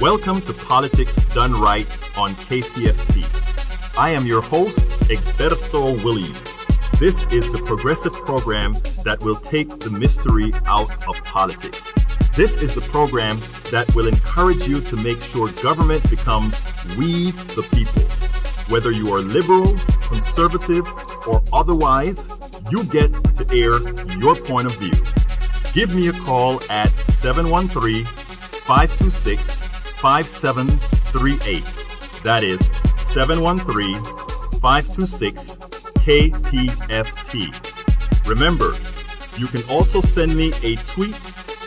Welcome to Politics Done Right on KPFT. I am your host, Egberto Williams. This is the progressive program that will take the mystery out of politics. This is the program that will encourage you to make sure government becomes we the people. Whether you are liberal, conservative, or otherwise, you get to air your point of view. Give me a call at 713-526-5738. That is 713-526-KPFT. Remember, you can also send me a tweet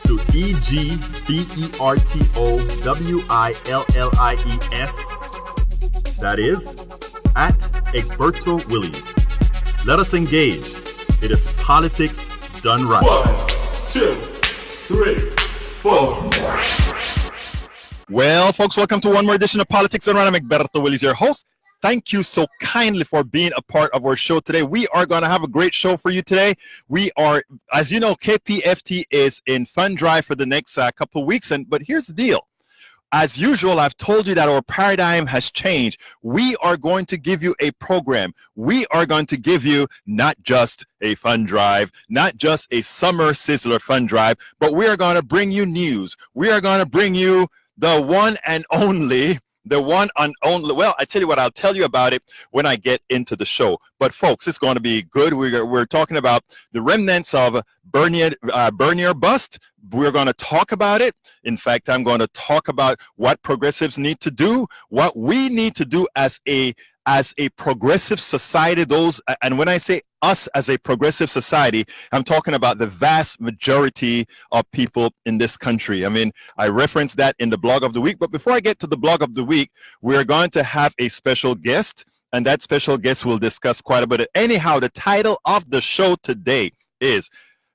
to EGBERTOWILLIES. That is at Egberto Williams. Let us engage. It is politics done right. 1, 2, 3, 4. Well, folks, welcome to one more edition of Politics Done Right. I'm Egberto Williams, your host. Thank you so kindly for being a part of our show today. We are going to have a great show for you today. We are, as you know, KPFT is in fund drive for the next couple of weeks. But here's the deal. As usual, I've told you that our paradigm has changed. We are going to give you a program. We are going to give you not just a fund drive, not just a summer sizzler fund drive, but we are going to bring you news. We are going to bring you the one and only, well, I tell you what, I'll tell you about it when I get into the show. But folks, it's going to be good. We're talking about the remnants of Bernie or bust. We're going to talk about it. In fact, I'm going to talk about what progressives need to do, what we need to do as a progressive society. And when I say us as a progressive society, I'm talking about the vast majority of people in this country. I mean, I referenced that in the blog of the week. But before I get to the blog of the week, we're going to have a special guest, and that special guest will discuss quite a bit. Anyhow, the title of the show today is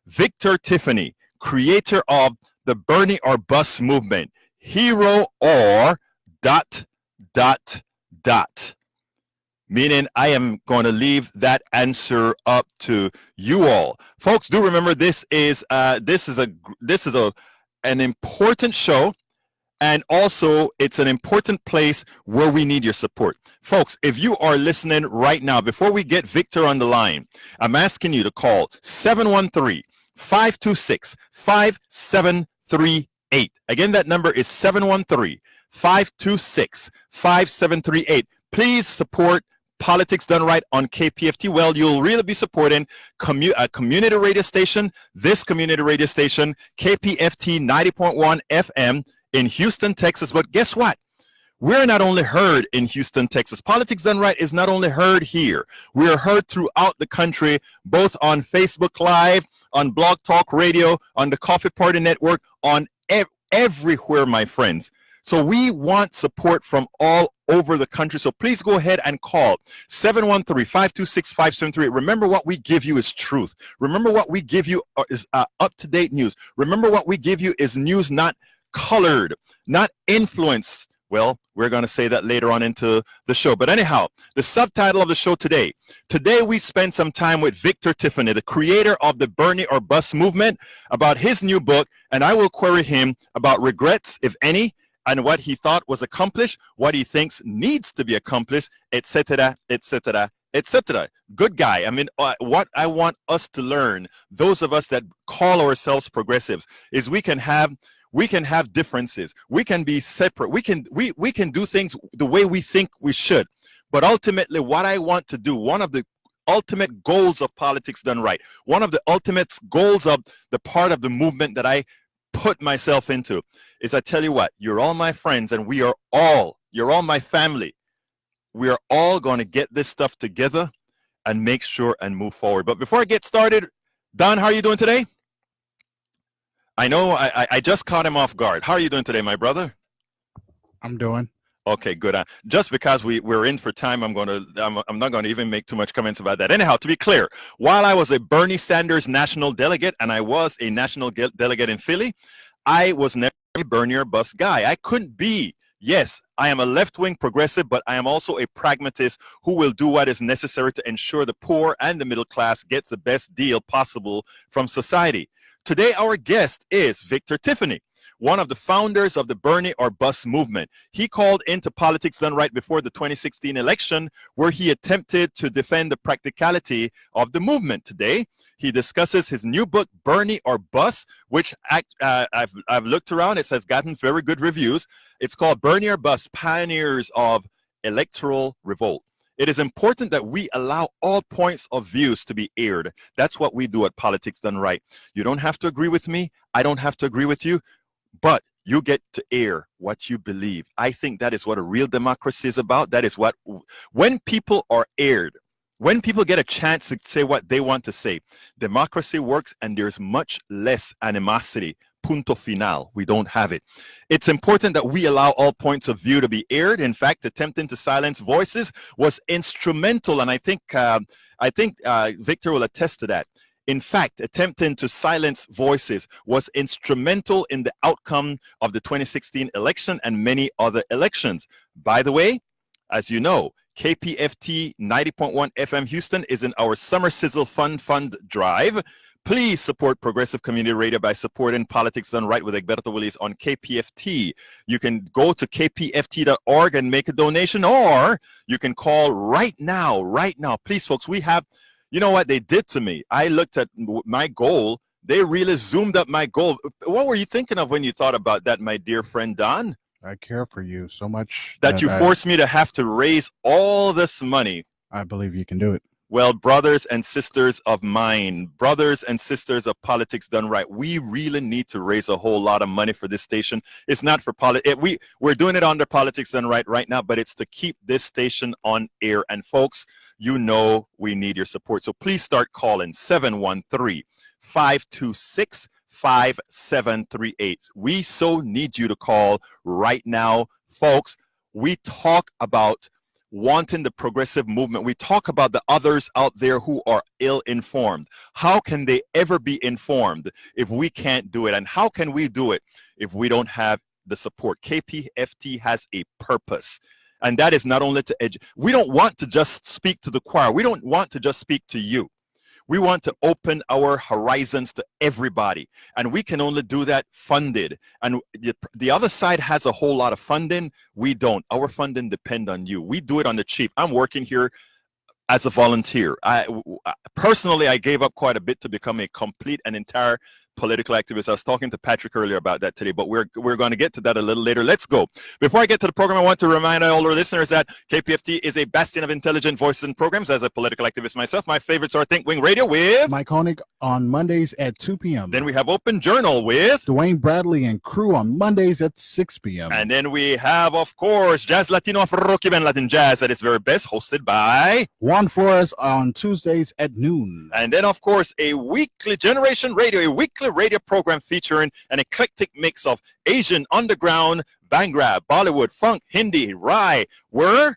Victor Tifanny, creator of the Bernie or Bust movement, hero or ... Meaning I am going to leave that answer up to you all. Folks, do remember this is an important show, and also it's an important place where we need your support. Folks, if you are listening right now, before we get Victor on the line, I'm asking you to call 713-526-5738. Again, that number is 713-526-5738. Please support Politics Done Right on KPFT. Well, you'll really be supporting a community radio station, this community radio station, KPFT 90.1 FM in Houston, Texas. But guess what? We're not only heard in Houston, Texas. Politics Done Right is not only heard here. We are heard throughout the country, both on Facebook Live, on Blog Talk Radio, on the Coffee Party Network, on everywhere, my friends. So we want support from all over the country. So please go ahead and call 713-526-5738. Remember, what we give you is truth. Remember, what we give you is up-to-date news. Remember, what we give you is news not colored, not influenced. Well, we're going to say that later on into the show. But anyhow, the subtitle of the show today. Today we spend some time with Victor Tifanny, the creator of the Bernie or Bust movement, about his new book. And I will query him about regrets, if any, and what he thought was accomplished, what he thinks needs to be accomplished, etc., etc., etc. Good guy. I mean, what I want us to learn, those of us that call ourselves progressives, is we can have differences. We can be separate. We can do things the way we think we should. But ultimately, what I want to do, one of the ultimate goals of Politics Done Right, one of the ultimate goals of the part of the movement that I put myself into, is I tell you what, you're all my friends, and you're all my family. We are all going to get this stuff together and make sure and move forward. But before I get started, Don, how are you doing today? I know I just caught him off guard. How are you doing today, my brother? I'm doing. Okay, good. Just because we're in for time, I'm not going to even make too much comments about that. Anyhow, to be clear, while I was a Bernie Sanders National Delegate, and I was a National Delegate in Philly, I was never a Bernie or bust guy. I couldn't be. Yes, I am a left-wing progressive, but I am also a pragmatist who will do what is necessary to ensure the poor and the middle class gets the best deal possible from society. Today, our guest is Victor Tifanny. one of the founders of the Bernie or Bust movement. He called into Politics Done Right before the 2016 election, where he attempted to defend the practicality of the movement. Today, he discusses his new book, Bernie or Bust, which I've looked around. It has gotten very good reviews. It's called Bernie or Bust, Pioneers of Electoral Revolt. It is important that we allow all points of views to be aired. That's what we do at Politics Done Right. You don't have to agree with me. I don't have to agree with you, but you get to air what you believe. I think that is what a real democracy is about. That is what, when people are aired, when people get a chance to say what they want to say, democracy works and there's much less animosity. Punto final. We don't have it. It's important that we allow all points of view to be aired. In fact, attempting to silence voices was instrumental, and I think Victor will attest to that. In fact, attempting to silence voices was instrumental in the outcome of the 2016 election and many other elections. By the way, as you know, KPFT 90.1 FM Houston is in our Summer Sizzle Fund Drive. Please support Progressive Community Radio by supporting Politics Done Right with Egberto Willies on KPFT. You can go to kpft.org and make a donation, or you can call right now. Please, folks, we have, you know what they did to me? I looked at my goal. They really zoomed up my goal. What were you thinking of when you thought about that, my dear friend Don? I care for you so much that you forced me to have to raise all this money. I believe you can do it. Well, brothers and sisters of mine, brothers and sisters of Politics Done Right, we really need to raise a whole lot of money for this station. It's not for we're doing it under Politics Done right now, but it's to keep this station on air. And folks, you know we need your support. So please start calling 713-526-5738. We so need you to call right now, folks. We talk about wanting the progressive movement. We talk about the others out there who are ill-informed. How can they ever be informed if we can't do it? And how can we do it if we don't have the support? KPFT has a purpose. And that is not only to educate. We don't want to just speak to the choir. We don't want to just speak to you. We want to open our horizons to everybody. And we can only do that funded. And the other side has a whole lot of funding. We don't. Our funding depends on you. We do it on the cheap. I'm working here as a volunteer. Personally, I gave up quite a bit to become a complete and entire political activist. I was talking to Patrick earlier about that today, but we're going to get to that a little later. Let's go. Before I get to the program, I want to remind all our listeners that KPFT is a bastion of intelligent voices and programs. As a political activist myself, my favorites are Think Wing Radio with Mike Honig on Mondays at 2 p.m. Then we have Open Journal with Dwayne Bradley and crew on Mondays at 6 p.m. And then we have, of course, Jazz Latino Afro-Cuban and Latin Jazz at its very best, hosted by Juan Flores on Tuesdays at noon. And then, of course, a weekly Generation Radio, a weekly radio program featuring an eclectic mix of Asian, underground, Bhangra, Bollywood, funk, Hindi, Rai. We're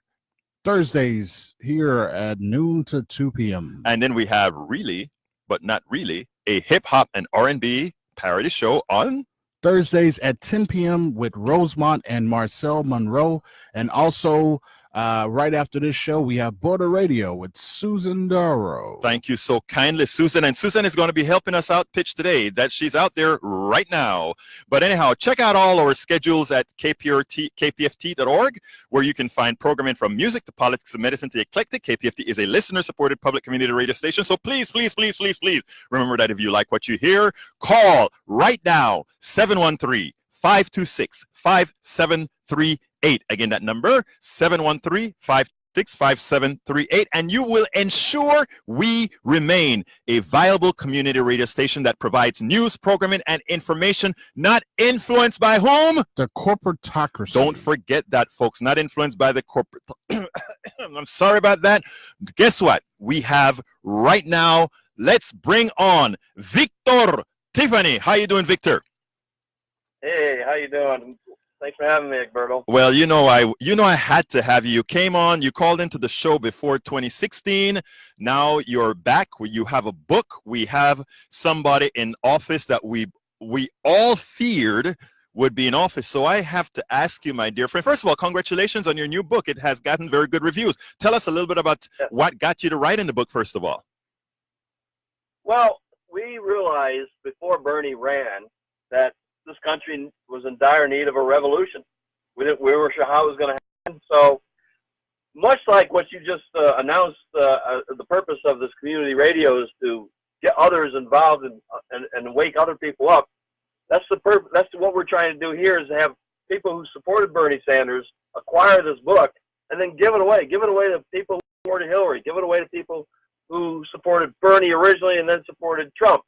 Thursdays here at noon to 2 p.m. And then we have Really, but Not Really, a hip-hop and R&B parody show on Thursdays at 10 p.m. with Rosemont and Marcel Monroe. And also, right after this show, we have Border Radio with Susan Darrow. Thank you so kindly, Susan. And Susan is going to be helping us out pitch today. That she's out there right now. But anyhow, check out all our schedules at kpft.org, where you can find programming from music to politics and medicine to eclectic. KPFT is a listener-supported public community radio station. So please, please, please, please, please remember that if you like what you hear, call right now, 713-526-5738. Again, that number, 713-526-5738, and you will ensure we remain a viable community radio station that provides news, programming, and information not influenced by whom? The corporatocracy. Don't forget that, folks, not influenced by the corporate. I'm sorry about that. Guess what? We have right now, let's bring on Victor Tifanny. How you doing, Victor? Hey, how you doing? Thanks for having me, Egberto. Well, you know I had to have you. You came on, you called into the show before 2016. Now you're back. You have a book. We have somebody in office that we all feared would be in office. So I have to ask you, my dear friend, first of all, congratulations on your new book. It has gotten very good reviews. Tell us a little bit about what got you to write in the book, first of all. Well, we realized before Bernie ran that this country was in dire need of a revolution. We weren't sure how it was going to happen. So much like what you just announced, the purpose of this community radio is to get others involved and wake other people up. That's what we're trying to do here, is to have people who supported Bernie Sanders acquire this book and then give it away to people who supported Hillary, give it away to people who supported Bernie originally and then supported Trump.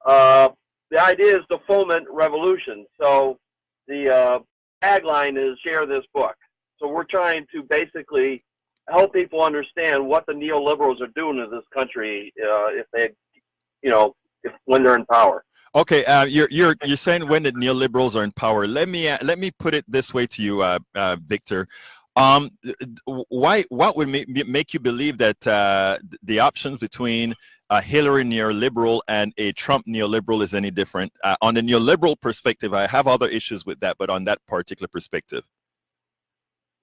The idea is to foment revolution. So the tagline is share this book. So we're trying to basically help people understand what the neoliberals are doing to this country when they're in power. Okay, you're saying when the neoliberals are in power. Let me put it this way to you, Victor. What would make you believe that the options between a Hillary neoliberal and a Trump neoliberal is any different? On the neoliberal perspective, I have other issues with that, but on that particular perspective.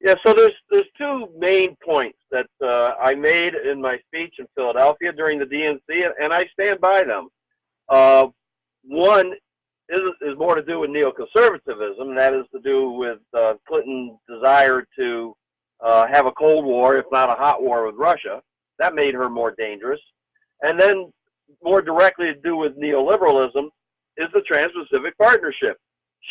Yeah, so there's two main points that I made in my speech in Philadelphia during the DNC, and I stand by them. One is more to do with neoconservatism, and that is to do with Clinton's desire to have a Cold War, if not a hot war, with Russia. That made her more dangerous. And then more directly to do with neoliberalism is the Trans-Pacific Partnership.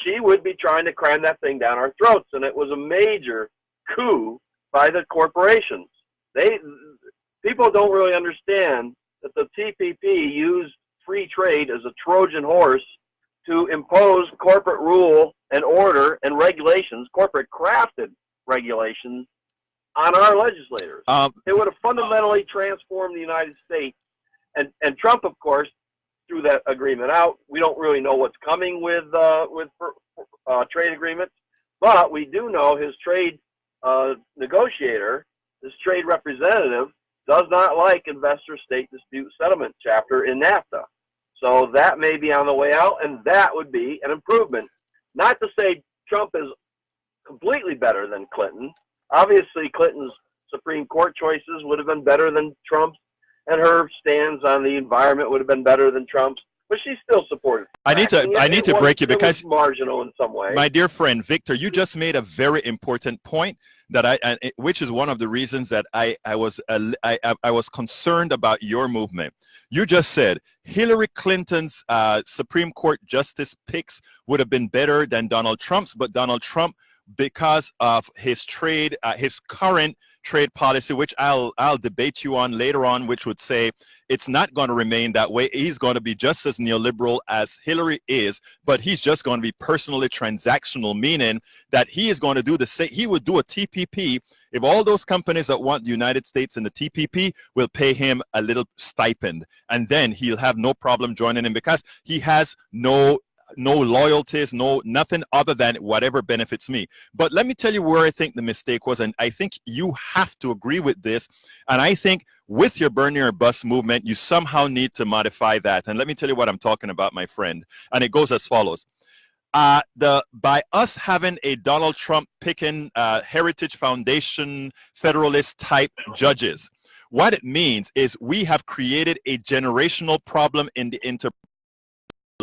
She would be trying to cram that thing down our throats, and it was a major coup by the corporations. People don't really understand that the TPP used free trade as a Trojan horse to impose corporate rule and order and regulations, corporate crafted regulations, on our legislators. It would have fundamentally transformed the United States. And Trump, of course, threw that agreement out. We don't really know what's coming with trade agreements, but we do know his trade negotiator, his trade representative, does not like investor state dispute settlement chapter in NAFTA. So that may be on the way out, and that would be an improvement. Not to say Trump is completely better than Clinton. Obviously, Clinton's Supreme Court choices would have been better than Trump's, and her stands on the environment would have been better than Trump's, but she still supported. I need to break you because it was marginal in some way. My dear friend Victor, you just made a very important point that which is one of the reasons that I was concerned about your movement. You just said Hillary Clinton's Supreme Court justice picks would have been better than Donald Trump's, but Donald Trump, because of his current trade policy, which I'll debate you on later on, which would say it's not going to remain that way. He's going to be just as neoliberal as Hillary is, but he's just going to be personally transactional, meaning that he is going to do the same. He would do a TPP if all those companies that want the United States in the TPP will pay him a little stipend, and then he'll have no problem joining him because he has no loyalties, nothing other than whatever benefits me. But let me tell you where I think the mistake was, and I think you have to agree with this. And I think with your Bernie or Bust movement, you somehow need to modify that. And let me tell you what I'm talking about, my friend. And it goes as follows. By us having a Donald Trump picking Heritage Foundation Federalist type judges, what it means is we have created a generational problem in the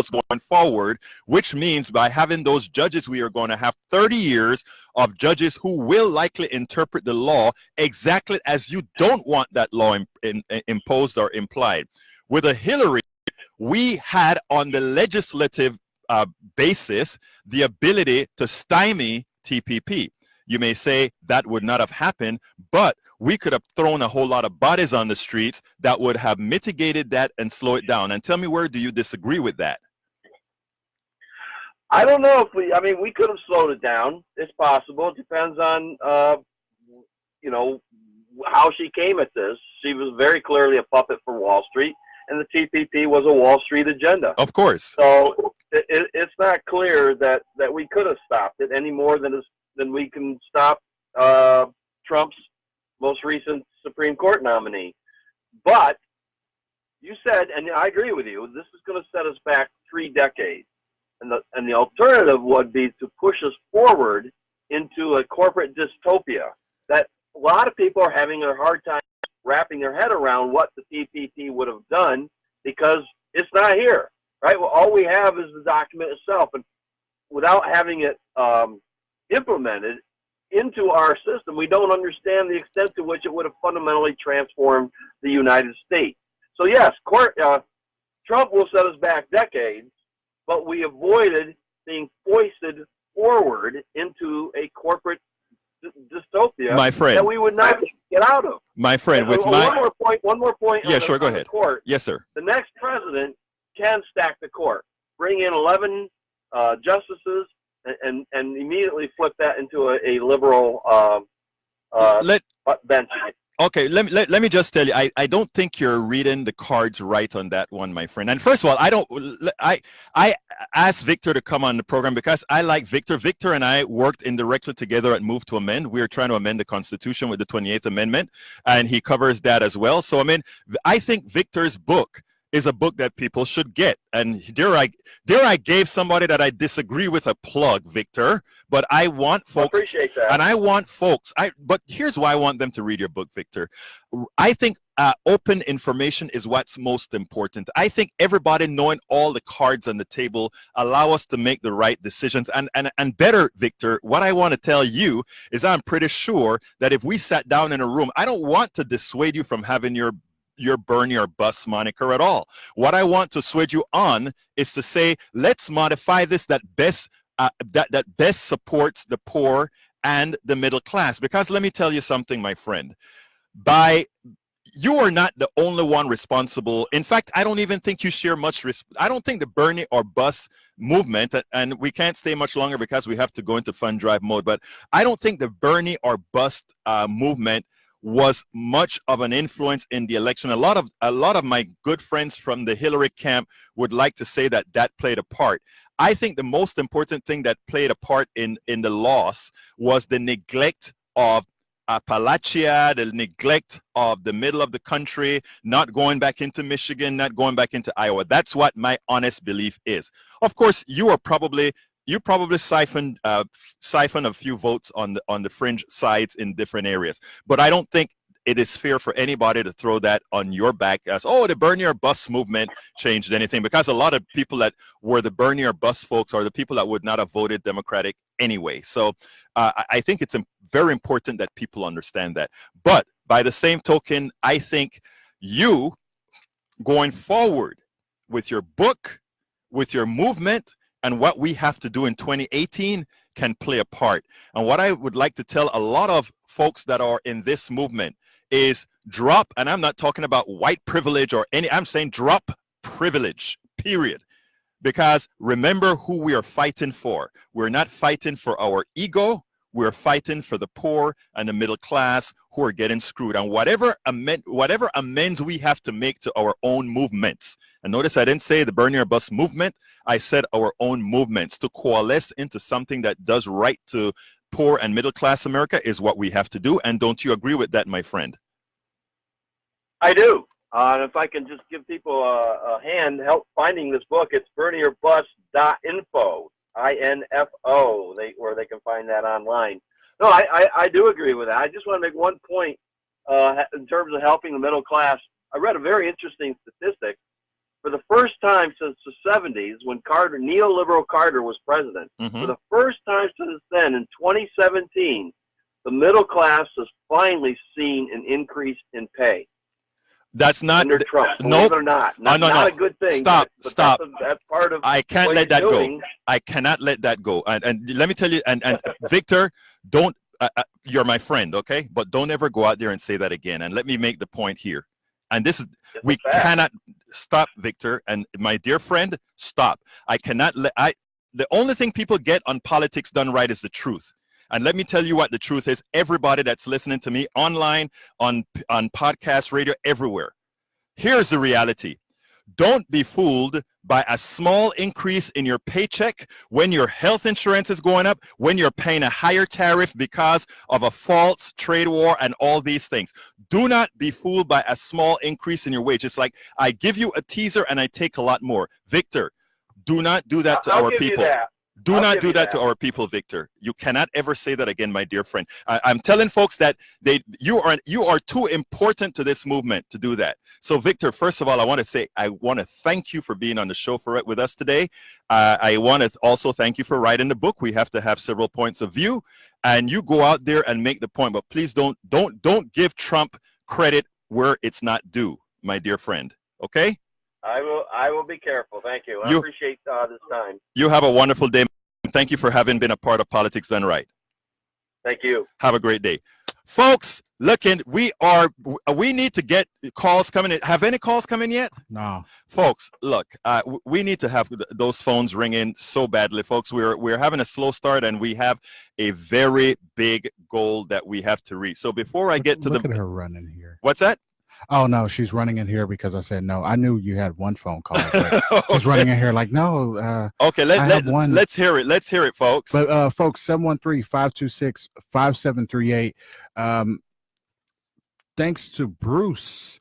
going forward, which means by having those judges, we are going to have 30 years of judges who will likely interpret the law exactly as you don't want that law imposed or implied. With a Hillary, we had on the legislative basis the ability to stymie TPP. You may say that would not have happened, but we could have thrown a whole lot of bodies on the streets that would have mitigated that and slow it down. And tell me, where do you disagree with that? I don't know if we could have slowed it down. It's possible. It depends on, how she came at this. She was very clearly a puppet for Wall Street, and the TPP was a Wall Street agenda. Of course. So it's not clear that we could have stopped it any more than we can stop Trump's most recent Supreme Court nominee. But you said, and I agree with you, this is going to set us back 3 decades. And the alternative would be to push us forward into a corporate dystopia that a lot of people are having a hard time wrapping their head around what the TPP would have done because it's not here, right? Well, all we have is the document itself. And without having it implemented into our system, we don't understand the extent to which it would have fundamentally transformed the United States. So yes, Trump will set us back decades, but we avoided being foisted forward into a corporate dystopia, my friend, that we would not get out of. My friend, with one more point. Yeah, sure, go ahead. Court. Yes, sir. The next president can stack the court, bring in 11 justices, and immediately flip that into a liberal bench. Okay, let me just tell you, I don't think you're reading the cards right on that one, my friend. And first of all, I asked Victor to come on the program because I like Victor. Victor and I worked indirectly together at Move to Amend. We are trying to amend the Constitution with the 28th Amendment, and he covers that as well. So, I mean, I think Victor's book is a book that people should get. And dare I gave somebody that I disagree with a plug, Victor, but I want folks, I appreciate that. And I want folks, but here's why I want them to read your book, Victor. I think open information is what's most important. I think everybody knowing all the cards on the table allow us to make the right decisions. And better, Victor, what I want to tell you is I'm pretty sure that if we sat down in a room, I don't want to dissuade you from having your Bernie or bust moniker at all. What I want to sway you on is to say, let's modify this that best supports the poor and the middle class. Because let me tell you something, my friend. You are not the only one responsible. In fact, I don't even think you share much. I don't think the Bernie or bust movement, and we can't stay much longer because we have to go into fund drive mode, but I don't think the Bernie or bust movement was much of an influence in the election. A lot of my good friends from the Hillary camp would like to say that played a part. I think the most important thing that played a part in the loss was the neglect of Appalachia, the neglect of the middle of the country, not going back into Michigan, not going back into Iowa. That's what my honest belief is. Of course, you probably siphoned a few votes on the fringe sides in different areas, but I don't think it is fair for anybody to throw that on your back as, oh, the Bernie or bust movement changed anything, because a lot of people that were the Bernie or bust folks are the people that would not have voted Democratic anyway. So I think it's very important that people understand that. But by the same token, I think you going forward with your book, with your movement, and what we have to do in 2018 can play a part. And what I would like to tell a lot of folks that are in this movement is drop, and I'm not talking about white privilege or I'm saying drop privilege, period. Because remember who we are fighting for. We're not fighting for our ego. We're fighting for the poor and the middle class who are getting screwed. And whatever amends we have to make to our own movements. And notice I didn't say the Bernie or bust movement. I said our own movements to coalesce into something that does right to poor and middle class America is what we have to do. And don't you agree with that, my friend? I do. And if I can just give people a hand, help finding this book, it's bernieorbust.info, INFO, where they can find that online. No, I do agree with that. I just want to make one point in terms of helping the middle class. I read a very interesting statistic. For the first time since the 70s, when neoliberal Carter was president, for the first time since then, in 2017, the middle class has finally seen an increase in pay. That's not under Trump. Nope. Or not. No. A good thing. Stop. That's part of. I can't let that go. I cannot let that go. And let me tell you. And Victor, don't. You're my friend, okay? But don't ever go out there and say that again. And let me make the point here. And this is we cannot stop, Victor. And my dear friend, stop. I cannot let. The only thing people get on politics done right is the truth. And let me tell you what the truth is. Everybody that's listening to me online, on podcast, radio, everywhere. Here's the reality. Don't be fooled by a small increase in your paycheck when your health insurance is going up, when you're paying a higher tariff because of a false trade war and all these things. Do not be fooled by a small increase in your wage. It's like I give you a teaser and I take a lot more. Victor, do not do that to our people. Do I'll not give do you that to our people, Victor. You cannot ever say that again, my dear friend. I'm telling folks that you are too important to this movement to do that. So, Victor, first of all, I want to thank you for being on the show with us today. I want to also thank you for writing the book. We have to have several points of view, and you go out there and make the point. But please don't give Trump credit where it's not due, my dear friend. Okay? I will be careful. Thank you. I appreciate this time. You have a wonderful day. Thank you for having been a part of Politics Done Right. Thank you. Have a great day. Folks, we need to get calls coming in. Have any calls come in yet? No. Folks, look, we need to have those phones ringing so badly, folks. We're having a slow start, and we have a very big goal that we have to reach. So before I get to look at her running here. What's that? Oh no, she's running in here because I said no. I knew you had one phone call. But she's running in here like no. Okay, let's hear it. Let's hear it, folks. But folks, 713-526-5738. Thanks to Bruce.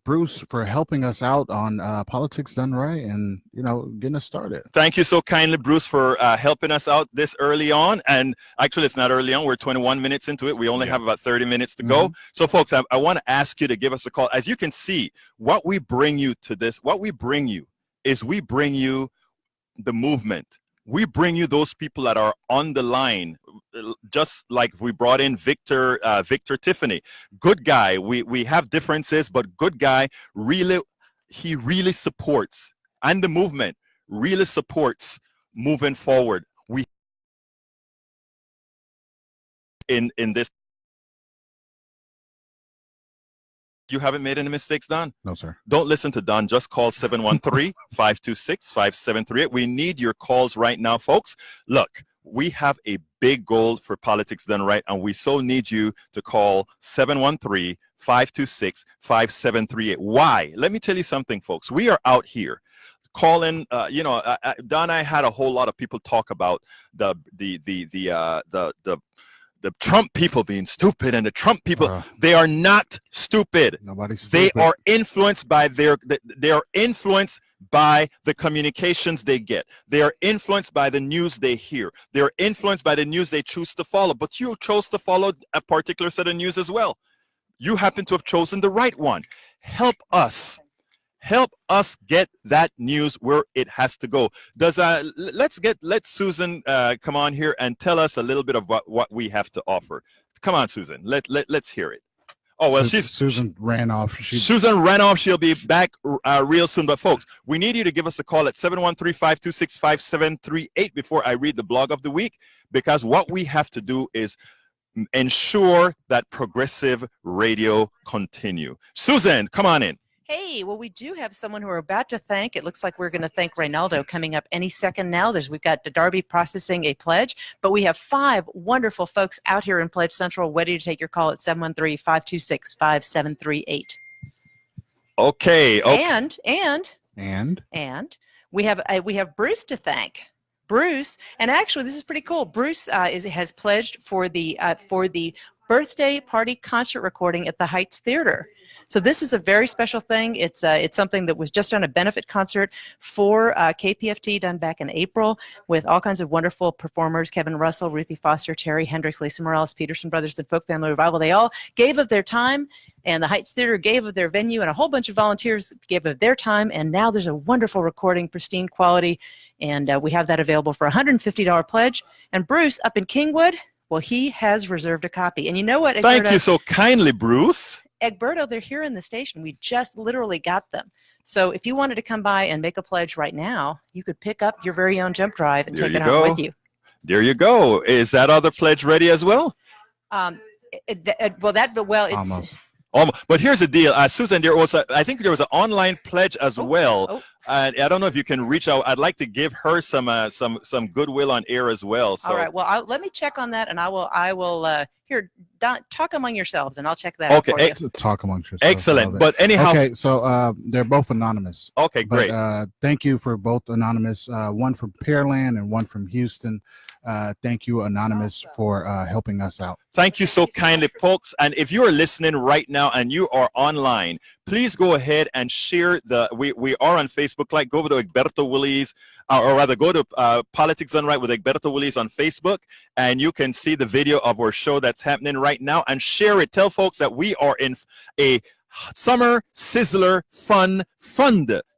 Bruce, for helping us out on Politics Done Right and getting us started. Thank you so kindly, Bruce, for helping us out this early on. And actually, it's not early on. We're 21 minutes into it. We only have about 30 minutes to go. So, folks, I want to ask you to give us a call. As you can see, what we bring you is we bring you the movement. We bring you those people that are on the line, just like we brought in Victor Tifanny. Good guy. We have differences, but good guy. He really supports, and the movement really supports moving forward. We in this. You haven't made any mistakes, Don? No, sir. Don't listen to Don. Just call 713-526-5738. We need your calls right now, folks. Look, we have a big goal for Politics Done Right, and we so need you to call 713-526-5738. Why? Let me tell you something, folks. We are out here calling. Don and I had a whole lot of people talk about the Trump people being stupid, and the Trump people, they are not stupid. Nobody's stupid. They are influenced by they are influenced by the communications they get. They are influenced by the news they hear. They are influenced by the news they choose to follow. But you chose to follow a particular set of news as well. You happen to have chosen the right one. Help us get that news where it has to go. Let Susan come on here and tell us a little bit of what we have to offer. Come on, Susan. Let's hear it. Oh, well, Susan ran off. Susan ran off. She'll be back real soon. But folks, we need you to give us a call at 713-526-5738 before I read the blog of the week, because what we have to do is ensure that progressive radio continue. Susan, come on in. Hey, well, we do have someone who we're about to thank. It looks like we're going to thank Reynaldo coming up any second now. We've got Darby processing a pledge, but we have 5 wonderful folks out here in Pledge Central ready to take your call at 713-526-5738. Okay. And we have Bruce to thank. Bruce, and actually this is pretty cool. Bruce has pledged for the birthday party concert recording at the Heights Theater. So this is a very special thing. It's something that was just on a benefit concert for KPFT done back in April with all kinds of wonderful performers: Kevin Russell, Ruthie Foster, Terry Hendricks, Lisa Morales, Peterson Brothers, and Folk Family Revival. They all gave of their time, and the Heights Theater gave of their venue, and a whole bunch of volunteers gave of their time. And now there's a wonderful recording, pristine quality, and we have that available for a $150 pledge. And Bruce up in Kingwood, well, he has reserved a copy. And you know what, Egberto? Thank you so kindly, Bruce. Egberto, they're here in the station. We just literally got them. So if you wanted to come by and make a pledge right now, you could pick up your very own jump drive and take it out with you. There you go. Is that other pledge ready as well? It's but here's the deal, Susan. I think there was an online pledge as well. I don't know if you can reach out. I'd like to give her some goodwill on air as well. So. All right. Well, let me check on that, and I will. Here, Don, talk among yourselves, and I'll check that out for you. Talk amongst yourselves. Excellent. But anyhow. Okay, so they're both anonymous. Okay, great. But, thank you for both anonymous. One from Pearland and one from Houston. Thank you, anonymous, for helping us out. Thank you so kindly, folks. And if you are listening right now and you are online, please go ahead and share we are on Facebook. Like, go over to Egberto Willies or rather go to Politics Done Right with Egberto Willies on Facebook, and you can see the video of our show that's happening right now, and share it. Tell folks that we are in a summer sizzler fund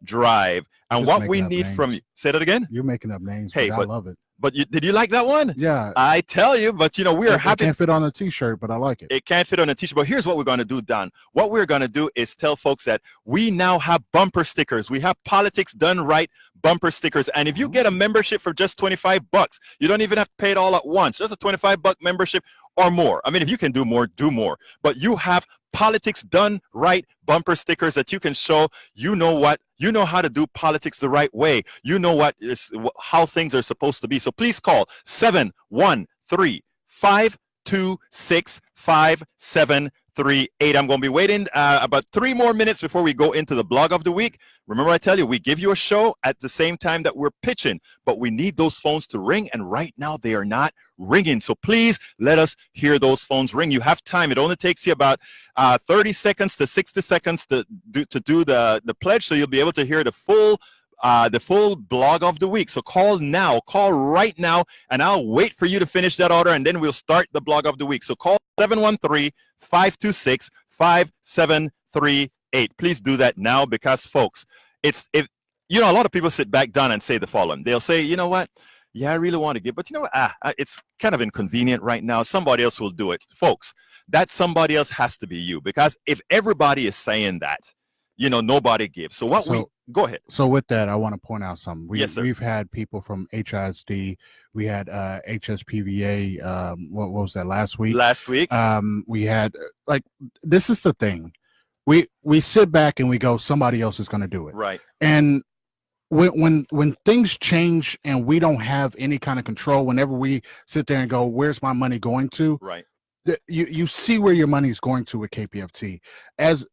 drive, and what we need from you. Say that again. You're making up names. Hey, but I love it. But did you like that one? Yeah. I tell you, but we are happy. It can't fit on a t-shirt, but I like it. It can't fit on a t-shirt, but here's what we're going to do, Don. What we're going to do is tell folks that we now have bumper stickers. We have Politics Done Right bumper stickers. And if you get a membership for just $25, you don't even have to pay it all at once. Just a $25 membership or more. I mean, if you can do more, do more. But you have Politics Done Right bumper stickers that you can show. You know how to do politics the right way. You know how things are supposed to be. So please call 713-526-5738. I'm going to be waiting about 3 more minutes before we go into the blog of the week. Remember, I tell you, we give you a show at the same time that we're pitching, but we need those phones to ring, and right now they are not ringing. So please let us hear those phones ring. You have time. It only takes you about 30 seconds to 60 seconds to do the pledge, so you'll be able to hear the full blog of the week. So call right now, and I'll wait for you to finish that order, and then we'll start the blog of the week. So call 713-526-5738. Please do that now, because folks, a lot of people sit back down and say the following. They'll say, you know what? Yeah, I really want to give, but you know what? It's kind of inconvenient right now. Somebody else will do it. Folks, that somebody else has to be you, because if everybody is saying that, nobody gives. So go ahead. So with that, I want to point out something. Yes, sir. We've had people from HISD. We had HSPVA. What was that last week? We had this is the thing. We sit back and we go, somebody else is going to do it. Right. And when things change and we don't have any kind of control, whenever we sit there and go, where's my money going to? Right. You see where your money is going to with KPFT. As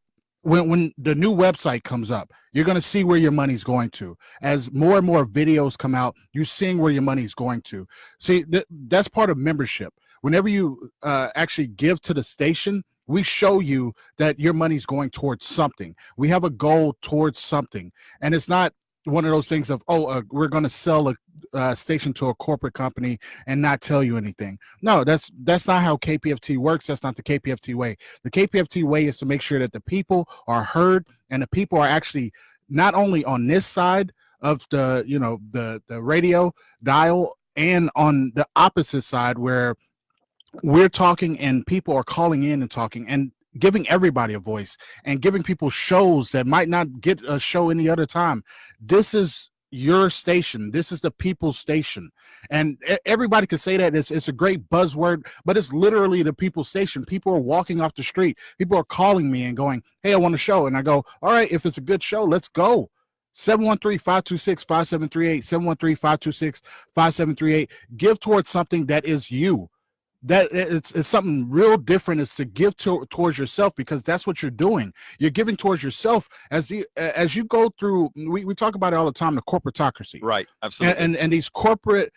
when the new website comes up, you're going to see where your money's going to. As more and more videos come out, you're seeing where your money's going to. See, that's part of membership. Whenever you actually give to the station, we show you that your money's going towards something. We have a goal towards something. And it's not one of those things of, we're going to sell a station to a corporate company and not tell you anything. No, that's not how KPFT works. That's not the KPFT way. The KPFT way is to make sure that the people are heard, and the people are actually not only on this side of the radio dial, and on the opposite side where we're talking and people are calling in and talking and giving everybody a voice and giving people shows that might not get a show any other time. This is your station. This is the people's station. And everybody could say that. It's a great buzzword, but it's literally the people's station. People are walking off the street. People are calling me and going, hey, I want a show. And I go, all right, if it's a good show, let's go. 713-526-5738, 713-526-5738. Give towards something that is you. That it's something real different, is to give towards yourself, because that's what you're doing. You're giving towards yourself as you go through. We talk about it all the time, the corporatocracy. Right, absolutely. And these corporate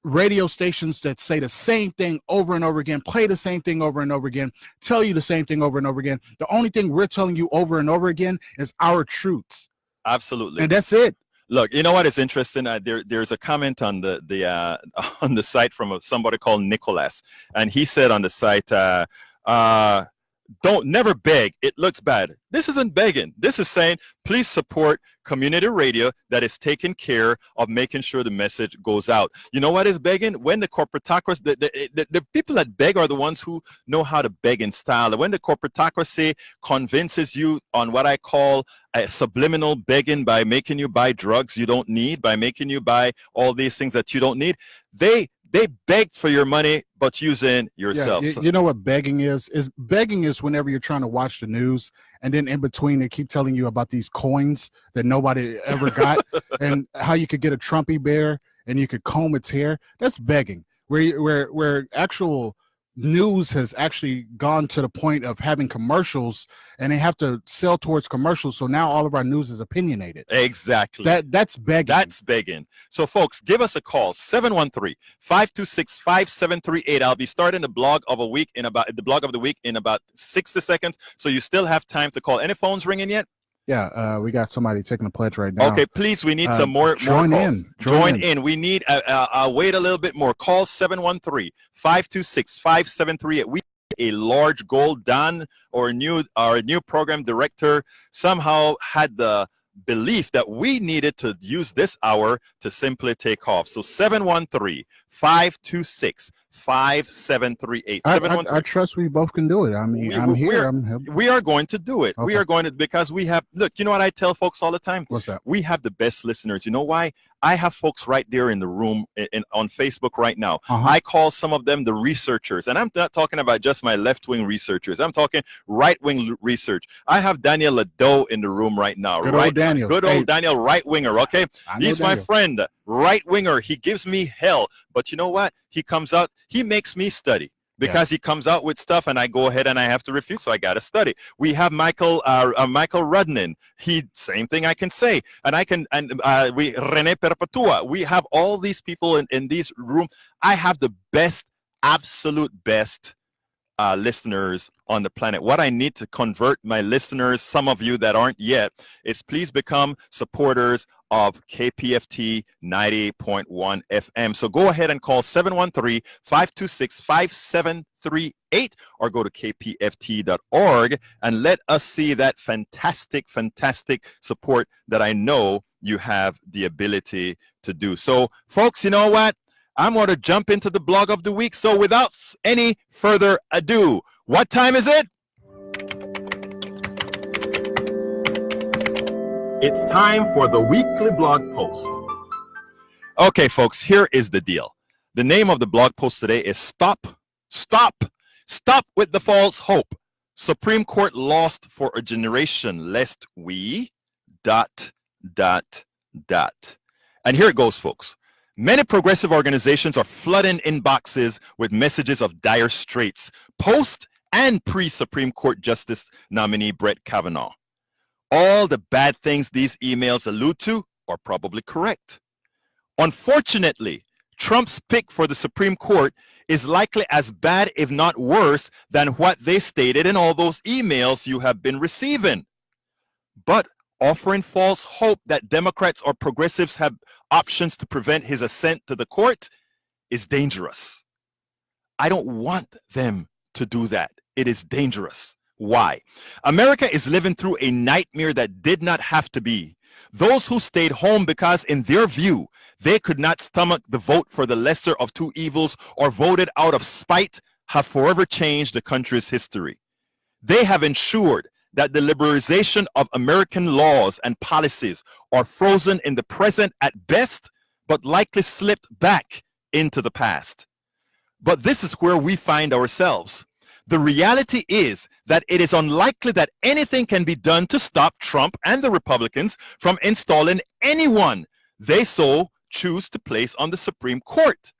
radio stations that say the same thing over and over again, play the same thing over and over again, tell you the same thing over and over again. The only thing we're telling you over and over again is our truths. Absolutely. And that's it. Look, you know what is interesting? There's a comment on the site from somebody called Nicholas, and he said on the site, never beg. It looks bad. This isn't begging. This is saying, please support community radio that is taking care of making sure the message goes out. You know what is begging? When the corporatocracy, the people that beg are the ones who know how to beg in style. When the corporatocracy convinces you on what I call a subliminal begging, by making you buy drugs you don't need, by making you buy all these things that you don't need, they begged for your money, but using yourself. Yeah, you know what begging is? Begging is whenever you're trying to watch the news, and then in between they keep telling you about these coins that nobody ever got, and how you could get a Trumpy bear and you could comb its hair. That's begging. Where actual news has actually gone to the point of having commercials, and they have to sell towards commercials. So now all of our news is opinionated. Exactly. That's begging. That's begging. So folks, give us a call, 713-526-5738. I'll be starting the blog of the week in about 60 seconds. So you still have time to call. Any phones ringing yet? Yeah, we got somebody taking a pledge right now. Okay, please, we need some more join calls. in. Join in. We need wait a little bit more. Call 713-526-5738. We a large goal. Don, our new program director, somehow had the belief that we needed to use this hour to simply take off. So 713-526-5738. I trust we both can do it. I mean, I'm here. We are going to do it. Okay. We are going to, because we have, look, you know what I tell folks all the time? What's that? We have the best listeners. You know why? I have folks right there in the room on Facebook right now. I call some of them the researchers, and I'm not talking about just my left-wing researchers. I'm talking right-wing research. I have Daniel Ladeau in the room right now. Good old Daniel. Good old Daniel, right-winger, okay? He's my friend, right-winger. He gives me hell, but you know what? He comes out, he makes me study. Because he comes out with stuff and I go ahead and I have to refute, so I got to study. We have Michael Rudnin. He, same thing I can say. And we Rene Perpetua. We have all these people in this room. I have the best, absolute best listeners on the planet. What I need to convert my listeners, some of you that aren't yet, is please become supporters of KPFT 90.1 FM. So go ahead and call 713-526-5738 or go to kpft.org and let us see that fantastic, fantastic support that I know you have the ability to do. So folks, you know what? I'm going to jump into the blog of the week. So without any further ado, what time is it? It's time for the weekly blog post. Okay, folks, here is the deal. The name of the blog post today is Stop with the False Hope. Supreme Court lost for a generation lest we ... And here it goes, folks. Many progressive organizations are flooding inboxes with messages of dire straits post and pre-Supreme Court Justice nominee Brett Kavanaugh. All the bad things these emails allude to are probably correct. Unfortunately, Trump's pick for the Supreme Court is likely as bad, if not worse, than what they stated in all those emails you have been receiving. But offering false hope that Democrats or progressives have options to prevent his ascent to the court is dangerous. I don't want them to do that. It is dangerous. Why? America is living through a nightmare that did not have to be. Those who stayed home because, in their view, they could not stomach the vote for the lesser of two evils or voted out of spite have forever changed the country's history. They have ensured that the liberalization of American laws and policies are frozen in the present at best, but likely slipped back into the past. But this is where we find ourselves. The reality is that it is unlikely that anything can be done to stop Trump and the Republicans from installing anyone they so choose to place on the Supreme Court.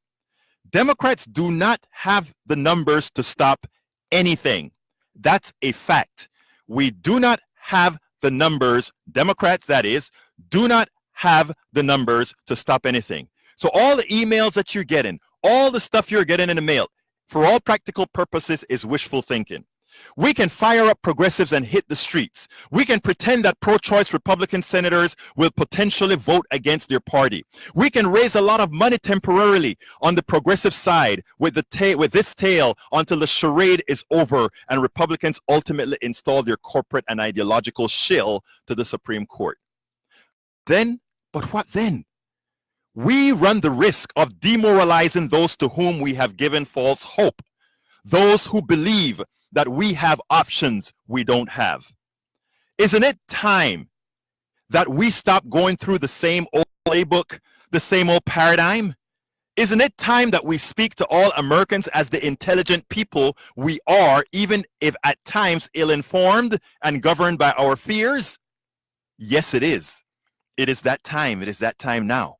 Democrats do not have the numbers to stop anything. That's a fact. We do not have the numbers, Democrats that is, do not have the numbers to stop anything. So all the emails that you're getting, all the stuff you're getting in the mail, for all practical purposes is wishful thinking. We can fire up progressives and hit the streets. We can pretend that pro-choice Republican senators will potentially vote against their party. We can raise a lot of money temporarily on the progressive side with this tale until the charade is over and Republicans ultimately install their corporate and ideological shill to the Supreme Court. But what then? We run the risk of demoralizing those to whom we have given false hope, those who believe that we have options we don't have. Isn't it time that we stop going through the same old playbook, the same old paradigm? Isn't it time that we speak to all Americans as the intelligent people we are, even if at times ill-informed and governed by our fears? Yes, it is. It is that time. It is that time now.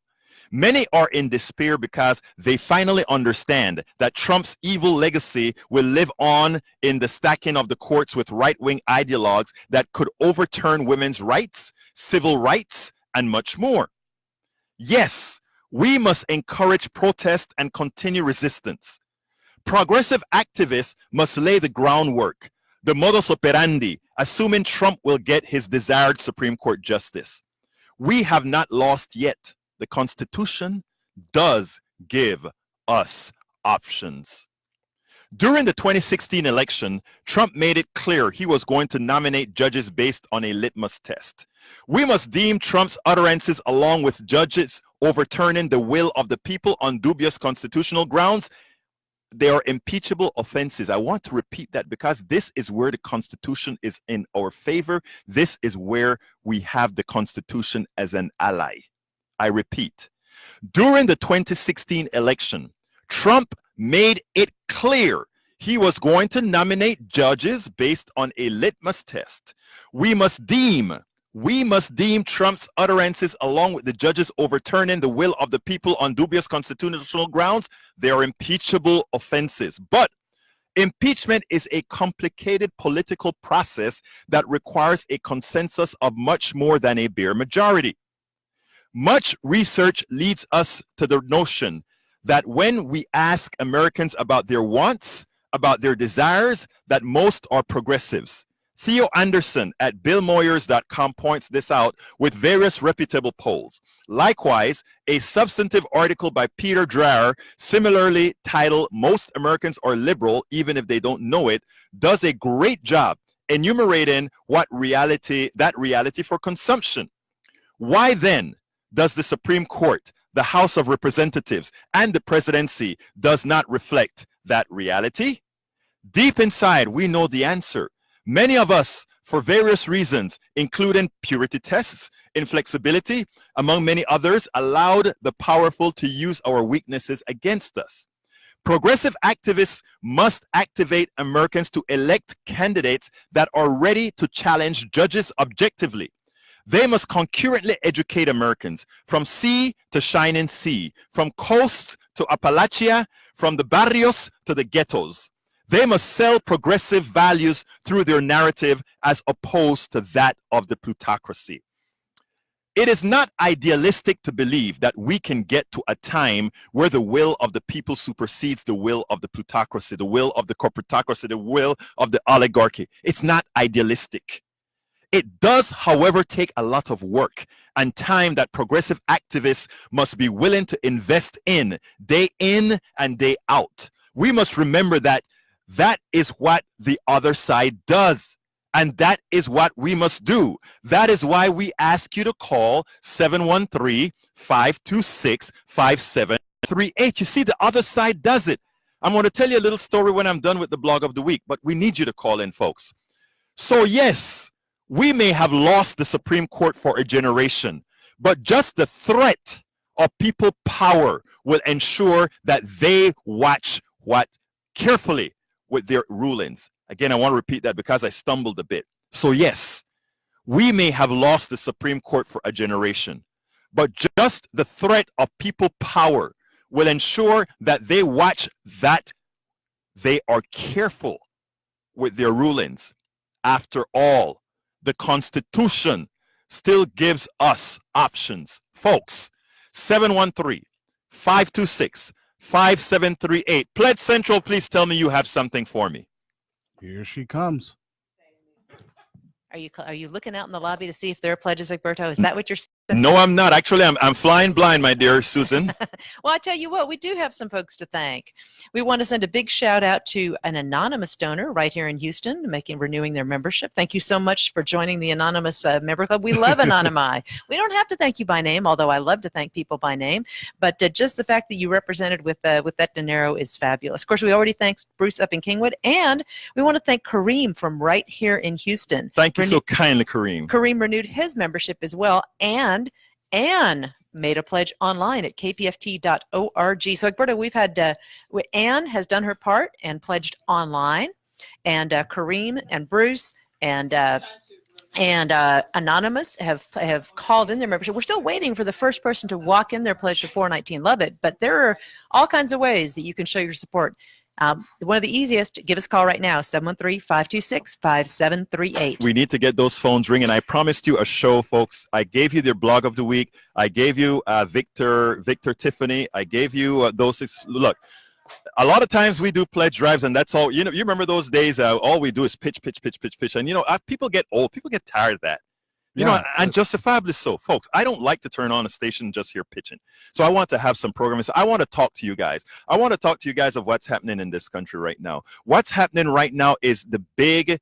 Many are in despair because they finally understand that Trump's evil legacy will live on in the stacking of the courts with right-wing ideologues that could overturn women's rights, civil rights, and much more. Yes, we must encourage protest and continue resistance. Progressive activists must lay the groundwork, the modus operandi, assuming Trump will get his desired Supreme Court justice. We have not lost yet. The Constitution does give us options. During the 2016 election, Trump made it clear he was going to nominate judges based on a litmus test. We must deem Trump's utterances along with judges overturning the will of the people on dubious constitutional grounds. They are impeachable offenses. I want to repeat that because this is where the Constitution is in our favor. This is where we have the Constitution as an ally. I repeat, during the 2016 election, Trump made it clear he was going to nominate judges based on a litmus test. We must deem Trump's utterances along with the judges overturning the will of the people on dubious constitutional grounds. They are impeachable offenses. But impeachment is a complicated political process that requires a consensus of much more than a bare majority. Much research leads us to the notion that when we ask Americans about their wants, about their desires, that most are progressives. Theo Anderson at billmoyers.com points this out with various reputable polls. Likewise, a substantive article by Peter Dreyer, similarly titled "Most Americans Are Liberal, Even If They Don't Know It," does a great job enumerating that reality for consumption. Why then does the Supreme Court, the House of Representatives, and the presidency does not reflect that reality? Deep inside, we know the answer. Many of us, for various reasons, including purity tests, inflexibility, among many others, allowed the powerful to use our weaknesses against us. Progressive activists must activate Americans to elect candidates that are ready to challenge judges objectively. They must concurrently educate Americans from sea to shining sea, from coasts to Appalachia, from the barrios to the ghettos. They must sell progressive values through their narrative as opposed to that of the plutocracy. It is not idealistic to believe that we can get to a time where the will of the people supersedes the will of the plutocracy, the will of the corporatocracy, the will of the oligarchy. It's not idealistic. It does, however, take a lot of work and time that progressive activists must be willing to invest in and day out. We must remember that that is what the other side does, and that is what we must do. That is why we ask you to call 713-526-5738. You see, the other side does it. I'm going to tell you a little story when I'm done with the blog of the week, but we need you to call in, folks. So yes, we may have lost the Supreme Court for a generation, but just the threat of people power will ensure that they watch what carefully with their rulings. Again, I want to repeat that because I stumbled a bit. So yes, we may have lost the Supreme Court for a generation, but just the threat of people power will ensure that they watch that they are careful with their rulings. After all, the Constitution still gives us options. Folks, 713-526-5738. Pledge Central, please tell me you have something for me. Here she comes. Are you looking out in the lobby to see if there are pledges, Egberto? Is that what you're saying? No, I'm not. Actually, I'm flying blind, my dear Susan. Well, I tell you what, we do have some folks to thank. We want to send a big shout out to an anonymous donor right here in Houston, renewing their membership. Thank you so much for joining the anonymous member club. We love Anonymi. We don't have to thank you by name, although I love to thank people by name. But just the fact that you represented with that dinero is fabulous. Of course, we already thanked Bruce up in Kingwood, and we want to thank Kareem from right here in Houston. Thank you so kindly, Kareem. Kareem renewed his membership as well, and Anne made a pledge online at kpft.org. So, Egberto, we've had Anne has done her part and pledged online, and Kareem and Bruce and Anonymous have called in their membership. We're still waiting for the first person to walk in their pledge to 419 Love It, but there are all kinds of ways that you can show your support. One of the easiest, give us a call right now, 713-526-5738. We need to get those phones ringing. I promised you a show, folks. I gave you their blog of the week. I gave you Victor Tifanny. I gave you those. Look, a lot of times we do pledge drives, and that's all. You know, you remember those days? All we do is pitch, and you know, people get old, people get tired of that. You know, and justifiably so, folks. I don't like to turn on a station and just hear pitching. So I want to have some programming. So I want to talk to you guys. I want to talk to you guys of what's happening in this country right now. What's happening right now is the big